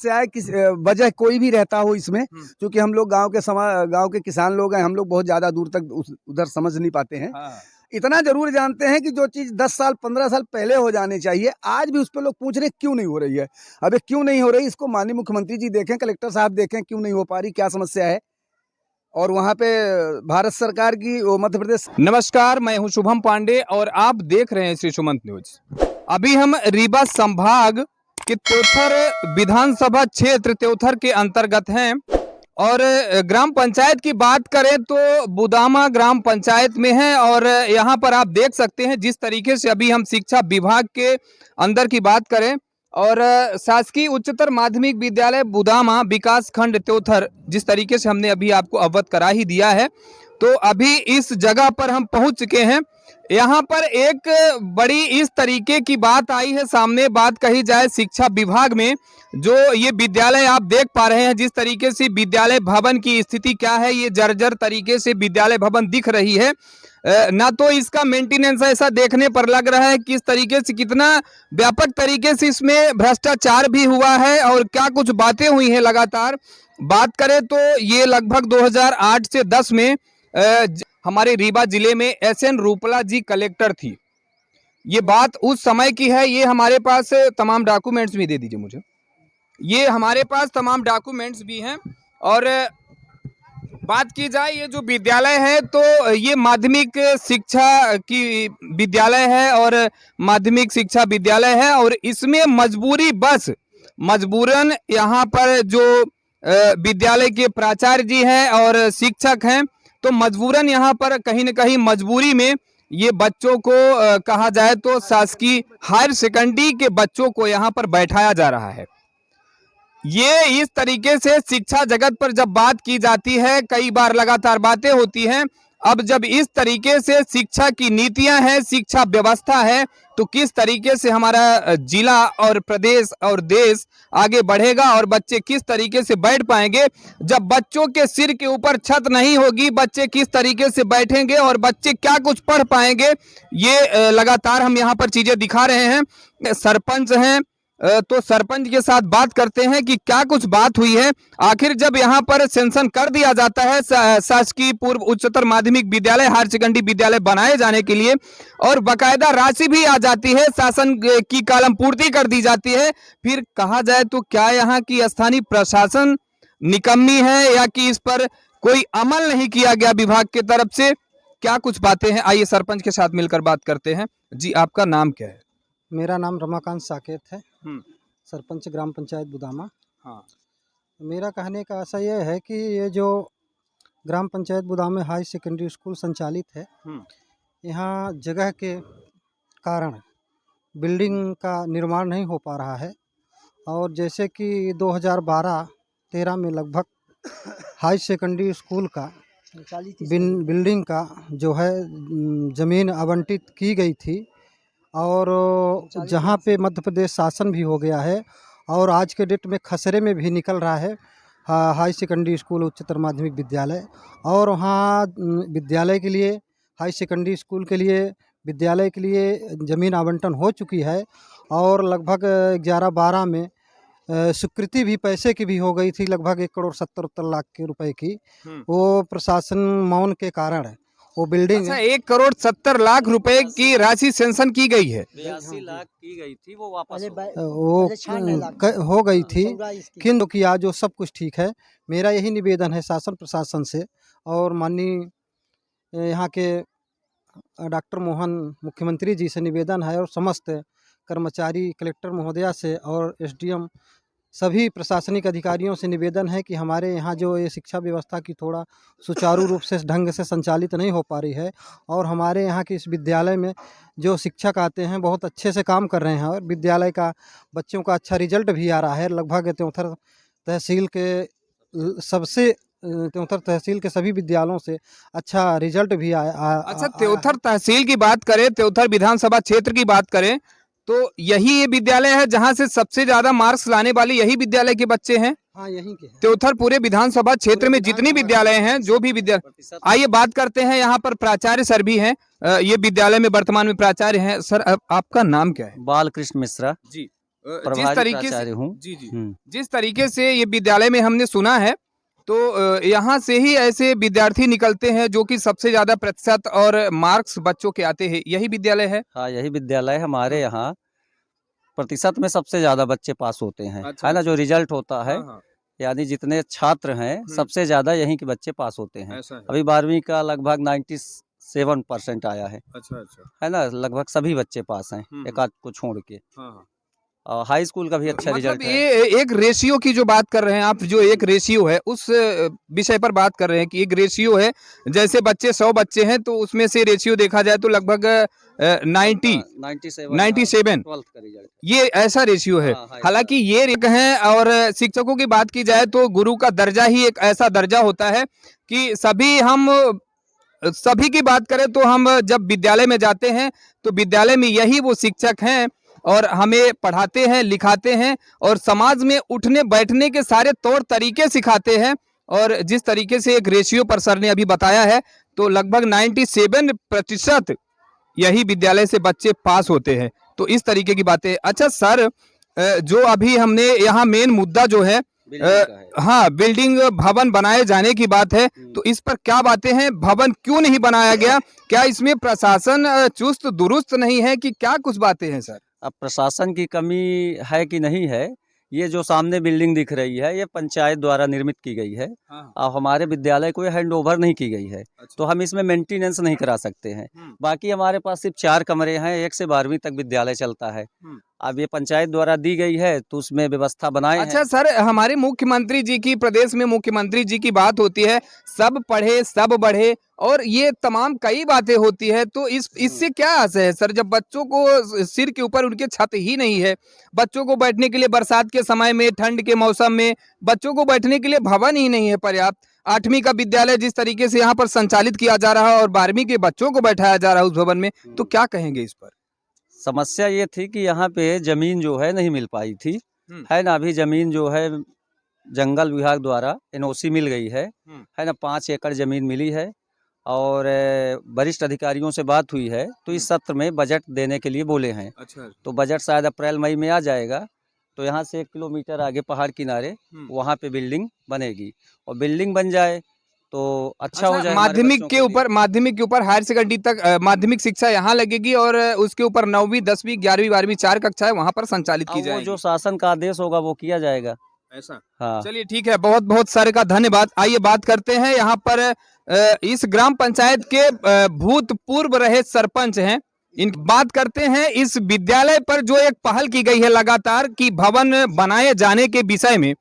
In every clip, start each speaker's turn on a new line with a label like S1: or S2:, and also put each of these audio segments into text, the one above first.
S1: चाहे किस वजह कोई भी रहता हो इसमें, क्योंकि हम लोग गांव के किसान लोग हैं, हम लोग बहुत ज्यादा दूर तक उधर समझ नहीं पाते हैं। इतना जरूर जानते हैं कि जो चीज 10 साल 15 साल पहले हो जानी चाहिए, आज भी उस पर लोग पूछ रहे क्यों नहीं हो रही है। अबे क्यों नहीं हो रही, इसको माननीय मुख्यमंत्री जी देखें, कलेक्टर साहब देखें, क्यों नहीं हो पा रही, क्या समस्या है। और वहाँ पे भारत सरकार की मध्य प्रदेश।
S2: नमस्कार, मैं हूं शुभम पांडे और आप देख रहे हैं श्री सुमंत न्यूज। अभी हम रीवा संभाग के त्योथर विधानसभा क्षेत्र त्योथर के अंतर्गत हैं और ग्राम पंचायत की बात करें तो बुदामा ग्राम पंचायत में है। और यहाँ पर आप देख सकते हैं जिस तरीके से अभी हम शिक्षा विभाग के अंदर की बात करें और शासकीय उच्चतर माध्यमिक विद्यालय बुदामा विकास खंड त्योथर, जिस तरीके से हमने अभी आपको अवगत करा ही दिया है, तो अभी इस जगह पर हम पहुंच चुके हैं। यहाँ पर एक बड़ी इस तरीके की बात आई है सामने, बात कही जाए शिक्षा विभाग में, जो ये विद्यालय आप देख पा रहे हैं जिस तरीके से विद्यालय भवन की स्थिति क्या है, ये जर्जर तरीके से विद्यालय भवन दिख रही है। ना तो इसका मेंटेनेंस ऐसा देखने पर लग रहा है किस तरीके से, कितना व्यापक तरीके से इसमें भ्रष्टाचार भी हुआ है और क्या कुछ बातें हुई हैं लगातार। बात करें तो ये लगभग 2008 से 10 में हमारे रीवा जिले में SN रूपला जी कलेक्टर थी। ये बात उस समय की है। ये हमारे पास तमाम डॉक्यूमेंट्स भी दे दीजिए मुझे, ये हमारे पास तमाम डॉक्यूमेंट्स भी हैं। और बात की जाए ये जो विद्यालय है तो ये माध्यमिक शिक्षा की विद्यालय है और माध्यमिक शिक्षा विद्यालय है और इसमें मजबूरन यहाँ पर जो विद्यालय के प्राचार्य जी हैं और शिक्षक हैं, तो मजबूरन यहाँ पर कहीं न कहीं मजबूरी में ये बच्चों को कहा जाए तो शासकीय हायर सेकेंडरी के बच्चों को यहाँ पर बैठाया जा रहा है। ये इस तरीके से शिक्षा जगत पर जब बात की जाती है, कई बार लगातार बातें होती हैं, अब जब इस तरीके से शिक्षा की नीतियां हैं, शिक्षा व्यवस्था है, तो किस तरीके से हमारा जिला और प्रदेश और देश आगे बढ़ेगा और बच्चे किस तरीके से बैठ पाएंगे। जब बच्चों के सिर के ऊपर छत नहीं होगी, बच्चे किस तरीके से बैठेंगे और बच्चे क्या कुछ पढ़ पाएंगे, ये लगातार हम यहाँ पर चीजें दिखा रहे हैं। सरपंच हैं तो सरपंच के साथ बात करते हैं कि क्या कुछ बात हुई है। आखिर जब यहाँ पर सेंशन कर दिया जाता है शासकीय पूर्व उच्चतर माध्यमिक विद्यालय हायर सेकेंडरी विद्यालय बनाए जाने के लिए और बकायदा राशि भी आ जाती है, शासन की कॉलम पूर्ति कर दी जाती है, फिर कहा जाए तो क्या यहाँ की स्थानीय प्रशासन निकम्मी है या कि इस पर कोई अमल नहीं किया गया विभाग की तरफ से, क्या कुछ बातें हैं। आइए सरपंच के साथ मिलकर बात करते हैं। जी, आपका नाम क्या है?
S3: मेरा नाम रमाकांत साकेत है, सरपंच ग्राम पंचायत बुदामा।
S2: हाँ,
S3: मेरा कहने का आशय यह है कि ये जो ग्राम पंचायत बुदामा हाई सेकेंडरी स्कूल संचालित है, यहाँ जगह के कारण बिल्डिंग का निर्माण नहीं हो पा रहा है और जैसे कि 2012-13 में लगभग हाई सेकेंडरी स्कूल का बिल्डिंग का जो है ज़मीन आवंटित की गई थी और जहाँ पे मध्य प्रदेश शासन भी हो गया है और आज के डेट में खसरे में भी निकल रहा है हाई सेकेंडरी स्कूल उच्चतर माध्यमिक विद्यालय। और वहाँ विद्यालय के लिए, हाई सेकेंडरी स्कूल के लिए, विद्यालय के लिए ज़मीन आवंटन हो चुकी है और लगभग 11-12 में स्वीकृति भी पैसे की भी हो गई थी, लगभग 1,70 लाख के रुपए की। वो प्रशासन मौन के कारण वो बिल्डिंग
S2: 1,70 लाख रुपए की राशि सेंशन की गई है।
S4: 82 लाख की गई थी, वो वापस
S3: हो गई थी, किंतु किया जो सब कुछ ठीक है। मेरा यही निवेदन है शासन प्रशासन से और माननीय यहाँ के डॉक्टर मोहन मुख्यमंत्री जी से निवेदन है और समस्त कर्मचारी कलेक्टर महोदया से और SDM सभी प्रशासनिक अधिकारियों से निवेदन है कि हमारे यहाँ जो ये शिक्षा व्यवस्था की थोड़ा सुचारू रूप से ढंग से संचालित नहीं हो पा रही है और हमारे यहाँ के इस विद्यालय में जो शिक्षक आते हैं बहुत अच्छे से काम कर रहे हैं और विद्यालय का बच्चों का अच्छा रिजल्ट भी आ रहा है। लगभग त्योथर तहसील के सभी विद्यालयों से अच्छा रिजल्ट भी आया।
S2: अच्छा, त्योथर तहसील की बात करें, त्योथर विधानसभा क्षेत्र की बात करें तो यही ये विद्यालय है जहां से सबसे ज्यादा मार्क्स लाने वाले यही विद्यालय के बच्चे हैं।
S3: हाँ, यहीं के
S2: त्योथर पूरे विधानसभा क्षेत्र में जितनी विद्यालय हैं, जो भी विद्यालय। आइए बात करते हैं, यहाँ पर प्राचार्य सर भी हैं, ये विद्यालय में वर्तमान में प्राचार्य हैं। सर, आपका नाम क्या है?
S4: बालकृष्ण मिश्रा
S2: जी। जिस
S4: प्रभारी
S2: तरीके से
S4: प्राचार्य हूँ।
S2: जी जी
S4: हम्म।
S2: जिस तरीके से ये विद्यालय में हमने सुना है तो यहाँ से ही ऐसे विद्यार्थी निकलते हैं जो कि सबसे ज्यादा प्रतिशत और मार्क्स बच्चों के आते हैं, यही विद्यालय है।
S4: हाँ, यही विद्यालय हमारे यहाँ प्रतिशत में सबसे ज्यादा बच्चे पास होते हैं,
S2: अच्छा,
S4: है ना।
S2: अच्छा।
S4: जो रिजल्ट होता है,
S2: हाँ हाँ
S4: यानी जितने छात्र हैं सबसे ज्यादा यहीं के बच्चे पास होते हैं।
S2: ऐसा है।
S4: अभी 12वीं का लगभग 97% आया है
S2: अच्छा अच्छा
S4: है ना। लगभग सभी बच्चे पास हैं, एक आध को छोड़ के।
S2: हाँ हाँ
S4: और हाई स्कूल का भी अच्छा
S2: मतलब
S4: रिजल्ट है।
S2: ये एक रेशियो की जो बात कर रहे हैं आप, जो एक रेशियो है उस विषय पर बात कर रहे हैं कि एक रेशियो है, जैसे बच्चे 100 बच्चे हैं तो उसमें से रेशियो देखा जाए तो लगभग 90 97
S4: 12th का रिजल्ट।
S2: ये ऐसा रेशियो है।
S4: हाँ, हाँ,
S2: हालांकि ये एक है, और शिक्षकों की बात की जाए तो गुरु का दर्जा ही एक ऐसा दर्जा होता है कि सभी की बात करें तो हम जब विद्यालय में जाते हैं तो विद्यालय में यही वो शिक्षक हैं और हमें पढ़ाते हैं, लिखाते हैं और समाज में उठने बैठने के सारे तौर तरीके सिखाते हैं। और जिस तरीके से एक रेशियो पर सर ने अभी बताया है तो लगभग 97% यही विद्यालय से बच्चे पास होते हैं। तो इस तरीके की बातें। अच्छा सर, जो अभी हमने यहाँ मेन मुद्दा जो है
S4: बिल्डिंग का है।
S2: हाँ, बिल्डिंग भवन बनाए जाने की बात है, तो इस पर क्या बातें हैं? भवन क्यों नहीं बनाया गया? क्या इसमें प्रशासन चुस्त दुरुस्त नहीं है कि क्या कुछ बातें हैं सर?
S4: अब प्रशासन की कमी है कि नहीं है, ये जो सामने बिल्डिंग दिख रही है ये पंचायत द्वारा निर्मित की गई है। अब हमारे विद्यालय को ये हैंड ओवर नहीं की गई है, तो हम इसमें मेंटेनेंस नहीं करा सकते हैं। बाकी हमारे पास सिर्फ 4 कमरे हैं, 1 से 12वीं तक विद्यालय चलता है। अब ये पंचायत द्वारा दी गई है तो उसमें व्यवस्था बनाए
S2: अच्छा
S4: हैं।
S2: सर, हमारे मुख्यमंत्री जी की, प्रदेश में मुख्यमंत्री जी की बात होती है, सब पढ़े सब बढ़े और ये तमाम कई बातें होती है, तो इससे क्या आशय है सर, जब बच्चों को सिर के ऊपर उनके छत ही नहीं है, बच्चों को बैठने के लिए बरसात के समय में, ठंड के मौसम में बच्चों को बैठने के लिए भवन ही नहीं है पर्याप्त। 8वीं का विद्यालय जिस तरीके से यहाँ पर संचालित किया जा रहा है और 12वीं के बच्चों को बैठाया जा रहा है उस भवन में, तो क्या कहेंगे इस पर?
S4: समस्या ये थी कि यहाँ पे जमीन जो है नहीं मिल पाई थी, है ना। अभी जमीन जो है जंगल विभाग द्वारा एनओसी मिल गई है ना। 5 एकड़ जमीन मिली है और वरिष्ठ अधिकारियों से बात हुई है तो इस सत्र में बजट देने के लिए बोले हैं।
S2: अच्छा,
S4: तो बजट शायद अप्रैल मई में आ जाएगा, तो यहाँ से 1 किलोमीटर आगे पहाड़ किनारे वहाँ पे बिल्डिंग बनेगी और बिल्डिंग बन जाए तो अच्छा हो जाए।
S2: माध्यमिक के ऊपर हायर सेकेंडरी तक माध्यमिक शिक्षा यहाँ लगेगी और उसके ऊपर 9वीं 10वीं 11वीं 12वीं 4 कक्षाएं वहाँ पर संचालित की
S4: वो
S2: जाएगी।
S4: जो शासन का आदेश होगा वो किया जाएगा।
S2: ऐसा?
S4: हाँ,
S2: चलिए ठीक है, बहुत बहुत सर का धन्यवाद। आइए बात करते हैं यहाँ पर इस ग्राम पंचायत के भूतपूर्व रहे सरपंच हैं, इन बात करते हैं इस विद्यालय पर जो एक पहल की गई है लगातार कि भवन बनाए जाने के विषय में,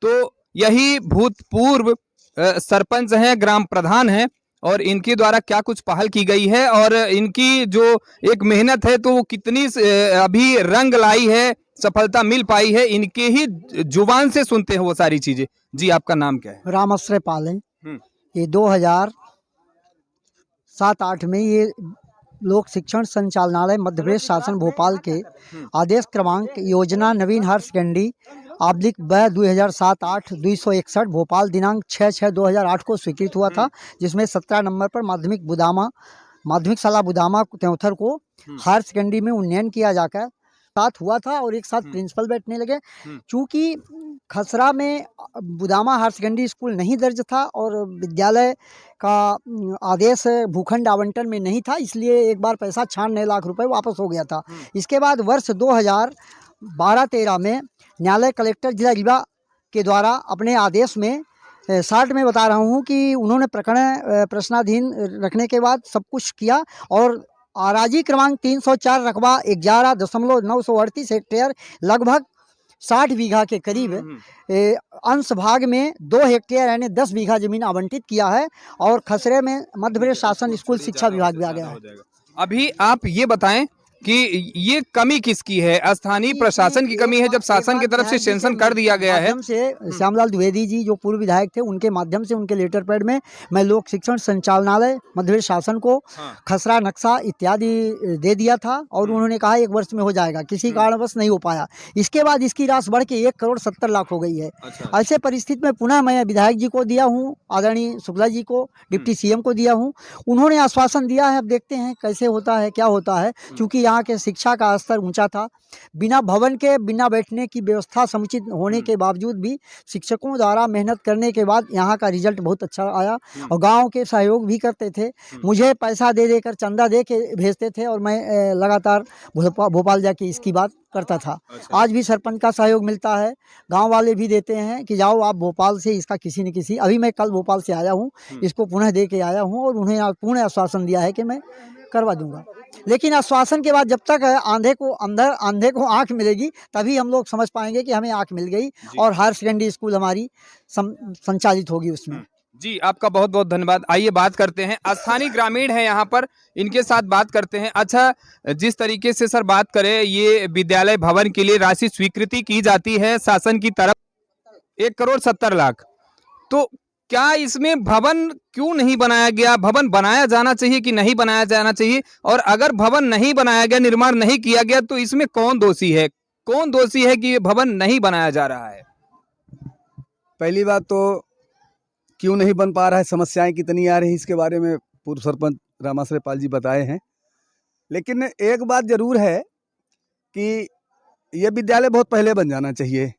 S2: तो यही भूतपूर्व सरपंच हैं, ग्राम प्रधान हैं और इनके द्वारा क्या कुछ पहल की गई है और इनकी जो एक मेहनत है तो वो कितनी अभी रंग लाई है, सफलता मिल पाई है, इनके ही जुबान से सुनते हैं वो सारी चीजें। जी आपका नाम क्या है?
S3: रामाश्रय पाल है। ये 2007-8 में ये लोक शिक्षण संचालनालय मध्य प्रदेश शासन भोपाल के आदेश क्रमांक योजना नवीन हायर सेकेंडरी / 2007-8 261 भोपाल दिनांक 6/6/2008 को स्वीकृत हुआ था, जिसमें 17 नंबर पर माध्यमिक शाला बुदामा त्योंथर को हायर सेकेंडरी में उन्नयन किया जाकर साथ हुआ था और एक साथ प्रिंसिपल बैठने लगे। चूँकि खसरा में बुदामा हायर सेकेंडरी स्कूल नहीं दर्ज था और विद्यालय का आदेश भूखंड आवंटन में नहीं था, इसलिए एक बार पैसा 96 लाख रुपए वापस हो गया था। इसके बाद वर्ष 2012-13 में न्यायालय कलेक्टर जिला रीवा के द्वारा अपने आदेश में 60 में बता रहा हूँ कि उन्होंने प्रकरण प्रश्नाधीन रखने के बाद सब कुछ किया और आराजी क्रमांक 304 रकबा 11.938 हेक्टेयर लगभग 60 बीघा के करीब अंश भाग में 2 हेक्टेयर यानी 10 बीघा जमीन आवंटित किया है और खसरे में मध्य प्रदेश शासन स्कूल शिक्षा विभाग भी आ गया है।
S2: अभी आप ये बताएं कि ये कमी किसकी है? स्थानीय प्रशासन की कमी है, जब शासन की तरफ से सेंक्शन कर दिया गया है।
S3: माध्यम से श्यामलाल द्विवेदी जी जो पूर्व विधायक थे, उनके माध्यम से उनके लेटर पैड में मैं लोक शिक्षण संचालनालय मध्य प्रदेश शासन को खसरा नक्शा इत्यादि दे दिया था और उन्होंने कहा 1 वर्ष में हो जाएगा, किसी कारणवश नहीं हो पाया। इसके बाद इसकी राशि बढ़ के 1,70,00,000 हो गई है। ऐसे परिस्थिति में पुनः मैं विधायक जी को दिया हूँ, आदरणीय शुक्ला जी को, डिप्टी CM को दिया हूँ। उन्होंने आश्वासन दिया है, अब देखते हैं कैसे होता है, क्या होता है। चूँकि
S5: यहाँ के शिक्षा का स्तर ऊंचा था। बिना भवन के, बिना बैठने की व्यवस्था समुचित होने के बावजूद भी शिक्षकों द्वारा मेहनत करने के बाद यहाँ का रिजल्ट बहुत अच्छा आया और गांव के सहयोग भी करते थे। मुझे पैसा दे देकर, चंदा दे के भेजते थे और मैं लगातार भोपाल जाके इसकी बात करता था। आज भी सरपंच का सहयोग मिलता है, गांव वाले भी देते हैं कि जाओ आप भोपाल से इसका किसी न किसी, अभी मैं कल भोपाल से आया हूं, इसको पुनः दे के आया हूं और उन्हें पूर्ण आश्वासन दिया है कि मैं करवा दूंगा। लेकिन आश्वासन के बाद जब तक अंधे को आंख मिलेगी तभी हम लोग समझ पाएंगे कि हमें आंख मिल गई और हायर सेकेंडरी स्कूल हमारी संचालित होगी उसमें।
S2: जी, आपका बहुत बहुत धन्यवाद। आइए बात करते हैं, स्थानीय ग्रामीण है यहाँ पर, इनके साथ बात करते हैं। अच्छा, जिस तरीके से सर बात करें, ये विद्यालय भवन के लिए राशि स्वीकृति की जाती है शासन की तरफ 1,70,00,000, तो क्या इसमें भवन क्यों नहीं बनाया गया? भवन बनाया जाना चाहिए कि नहीं बनाया जाना चाहिए? और अगर भवन नहीं बनाया गया, निर्माण नहीं किया गया, तो इसमें कौन दोषी है? कौन दोषी है कि ये भवन नहीं बनाया जा रहा है?
S1: पहली बात तो क्यों नहीं बन पा रहा है, समस्याएं कितनी आ रही हैं, इसके बारे में पूर्व सरपंच रामाश्रय पाल जी बताए हैं। लेकिन एक बात जरूर है कि यह विद्यालय बहुत पहले बन जाना चाहिए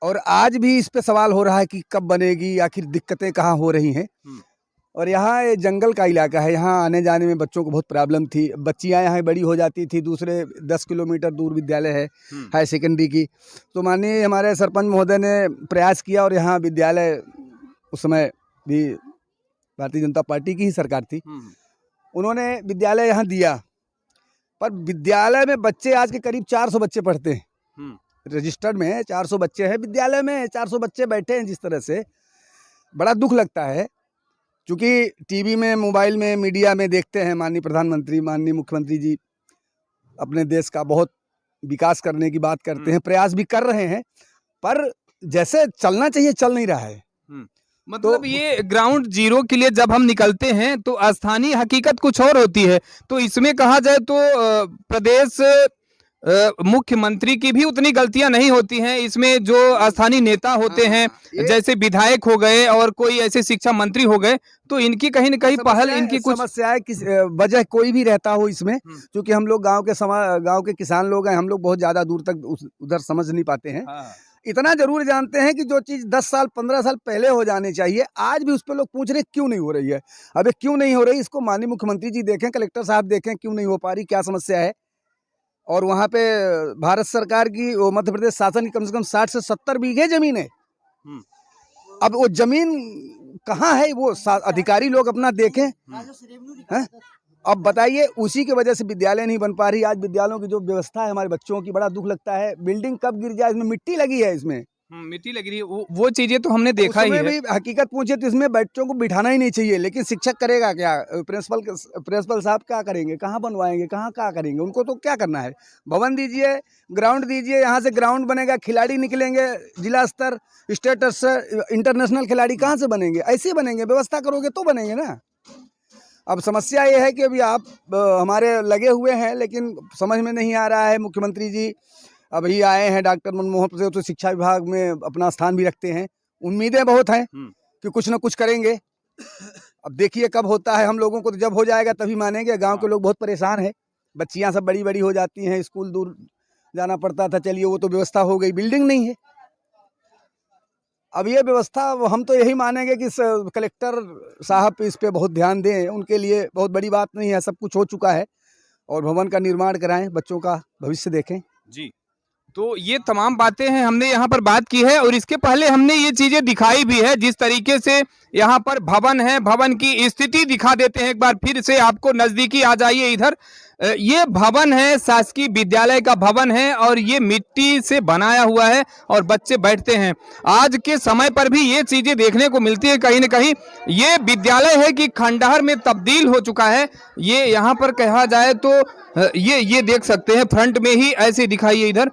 S1: और आज भी इस पे सवाल हो रहा है कि कब बनेगी, आखिर दिक्कतें कहाँ हो रही हैं। और यहाँ ये जंगल का इलाका है, यहाँ आने जाने में बच्चों को बहुत प्रॉब्लम थी। बच्चियाँ यहाँ बड़ी हो जाती थी, दूसरे 10 किलोमीटर दूर विद्यालय है हाई सेकेंडरी की। तो माननीय हमारे सरपंच महोदय ने प्रयास किया और यहाँ विद्यालय, उस समय भी भारतीय जनता पार्टी की ही सरकार थी, उन्होंने विद्यालय यहाँ दिया। पर विद्यालय में बच्चे आज के करीब 400 बच्चे पढ़ते हैं, रजिस्टर्ड में 400 बच्चे हैं, विद्यालय में 400 बच्चे बैठे हैं। जिस तरह से बड़ा दुख लगता है, क्योंकि टीवी में, मोबाइल में, मीडिया में देखते हैं माननीय प्रधानमंत्री, माननीय मुख्यमंत्री जी अपने देश का बहुत विकास करने की बात करते हैं, प्रयास भी कर रहे हैं, पर जैसे चलना चाहिए चल नहीं रहा है।
S2: मतलब तो ये ग्राउंड जीरो के लिए जब हम निकलते हैं तो स्थानीय हकीकत कुछ और होती है। तो इसमें कहा जाए तो प्रदेश मुख्यमंत्री की भी उतनी गलतियां नहीं होती हैं, इसमें जो स्थानीय नेता होते हैं, जैसे विधायक हो गए और कोई ऐसे शिक्षा मंत्री हो गए, तो इनकी कहीं न कहीं पहल, इनकी कुछ
S1: समस्या है। किस वजह कोई भी रहता हो इसमें, क्योंकि हम लोग गांव के किसान लोग हैं, हम लोग बहुत ज्यादा दूर तक उधर समझ नहीं पाते हैं। इतना जरूर जानते हैं कि जो चीज 10 साल 15 साल पहले हो जानी चाहिए, आज भी उस पर लोग पूछ रहे क्यों नहीं हो रही है। अबे क्यों नहीं हो रही, इसको माननीय मुख्यमंत्री जी देखें, कलेक्टर साहब देखें, क्यों नहीं हो पा रही, क्या समस्या है। और वहाँ पे भारत सरकार की, वो मध्य प्रदेश शासन की कम से कम 60 से 70 बीघे जमीन है। अब वो जमीन कहाँ है, वो अधिकारी लोग अपना देखें हैं। अब बताइए, उसी की वजह से विद्यालय नहीं बन पा रही। आज विद्यालयों की जो व्यवस्था है हमारे बच्चों की, बड़ा दुख लगता है। बिल्डिंग कब गिर जाए, इसमें मिट्टी लगी है, इसमें
S2: मिट्टी लगी रही है, वो चीजें तो हमने देखा ही है।
S1: भी हकीकत पूछे तो इसमें बच्चों को बिठाना ही नहीं चाहिए, लेकिन शिक्षक करेगा क्या? प्रिंसिपल साहब क्या करेंगे, कहाँ बनवाएंगे, कहाँ क्या करेंगे? उनको तो क्या करना है, भवन दीजिए, ग्राउंड दीजिए, यहाँ से ग्राउंड बनेगा, खिलाड़ी निकलेंगे, जिला स्तर, स्टेट स्तर, इंटरनेशनल खिलाड़ी कहाँ से बनेंगे? ऐसे बनेंगे, व्यवस्था करोगे तो बनेंगे ना। अब समस्या ये है कि अभी आप हमारे लगे हुए हैं, लेकिन समझ में नहीं आ रहा है। मुख्यमंत्री जी अभी आए हैं, डॉक्टर मनमोहन सिंह तो शिक्षा विभाग में अपना स्थान भी रखते हैं, उम्मीदें बहुत हैं कि कुछ ना कुछ करेंगे। अब देखिए कब होता है, हम लोगों को तो जब हो जाएगा तभी मानेंगे। गांव के लोग बहुत परेशान हैं, बच्चियां सब बड़ी बड़ी हो जाती हैं, स्कूल दूर जाना पड़ता था, चलिए वो तो व्यवस्था हो गई, बिल्डिंग नहीं है। अब ये व्यवस्था, हम तो यही मानेंगे कि कलेक्टर साहब इस पे बहुत ध्यान दें, उनके लिए बहुत बड़ी बात नहीं है, सब कुछ हो चुका है, और भवन का निर्माण कराएं, बच्चों का भविष्य देखें।
S2: जी, तो ये तमाम बातें हैं, हमने यहाँ पर बात की है और इसके पहले हमने ये चीजें दिखाई भी है। जिस तरीके से यहाँ पर भवन है, भवन की स्थिति दिखा देते हैं एक बार फिर से आपको, नजदीकी आ जाइए इधर। ये भवन है, शासकीय विद्यालय का भवन है और ये मिट्टी से बनाया हुआ है और बच्चे बैठते हैं। आज के समय पर भी ये चीजें देखने को मिलती है कहीं न कहीं। ये विद्यालय है कि खंडहर में तब्दील हो चुका है। ये यहाँ पर कहा जाए तो ये देख सकते हैं, फ्रंट में ही ऐसे दिखाइए इधर,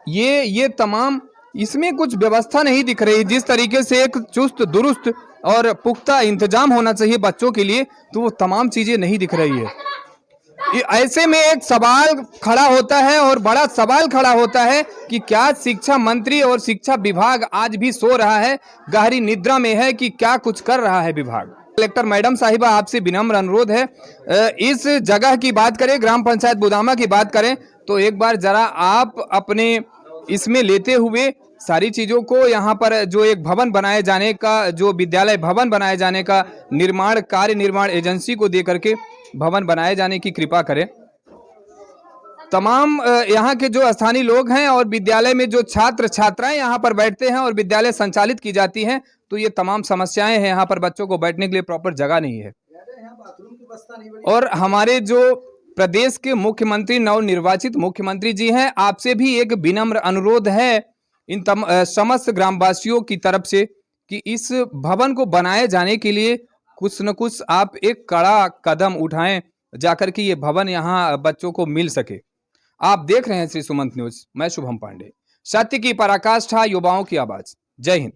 S2: ये तमाम, इसमें कुछ व्यवस्था नहीं दिख रही। जिस तरीके से एक चुस्त दुरुस्त और पुख्ता इंतजाम होना चाहिए बच्चों के लिए, तो वो तमाम चीजें नहीं दिख रही है। ऐसे में एक सवाल खड़ा होता है और बड़ा सवाल खड़ा होता है कि क्या शिक्षा मंत्री और शिक्षा विभाग आज भी सो रहा है, गहरी निद्रा में है, कि क्या कुछ कर रहा है विभाग? कलेक्टर मैडम साहिबा, आपसे विनम्र अनुरोध है, इस जगह की बात करें, ग्राम पंचायत बुदामा की बात करें, तो एक बार जरा आप अपने इसमें लेते हुए सारी चीजों को, यहाँ पर जो एक भवन बनाए जाने का, जो विद्यालय भवन बनाए जाने का निर्माण कार्य निर्माण एजेंसी को दे करके भवन बनाए जाने की कृपा करें। तमाम यहाँ के जो स्थानीय लोग हैं और विद्यालय में जो छात्र छात्राएं यहाँ पर बैठते हैं और विद्यालय संचालित की जाती हैं, तो ये तमाम समस्याएं हैं। यहाँ पर बच्चों को बैठने के लिए प्रॉपर जगह नहीं है। और हमारे जो प्रदेश के मुख्यमंत्री, नवनिर्वाचित मुख्यमंत्री जी हैं, आपसे भी एक विनम्र अनुरोध है इन समस्त ग्रामवासियों की तरफ से कि इस भवन को बनाए जाने के लिए कुछ न कुछ आप एक कड़ा कदम उठाएं, जाकर के ये भवन यहाँ बच्चों को मिल सके। आप देख रहे हैं श्री सुमंत न्यूज, मैं शुभम पांडे। सत्य की पराकाष्ठा, युवाओं की आवाज। जय हिंद।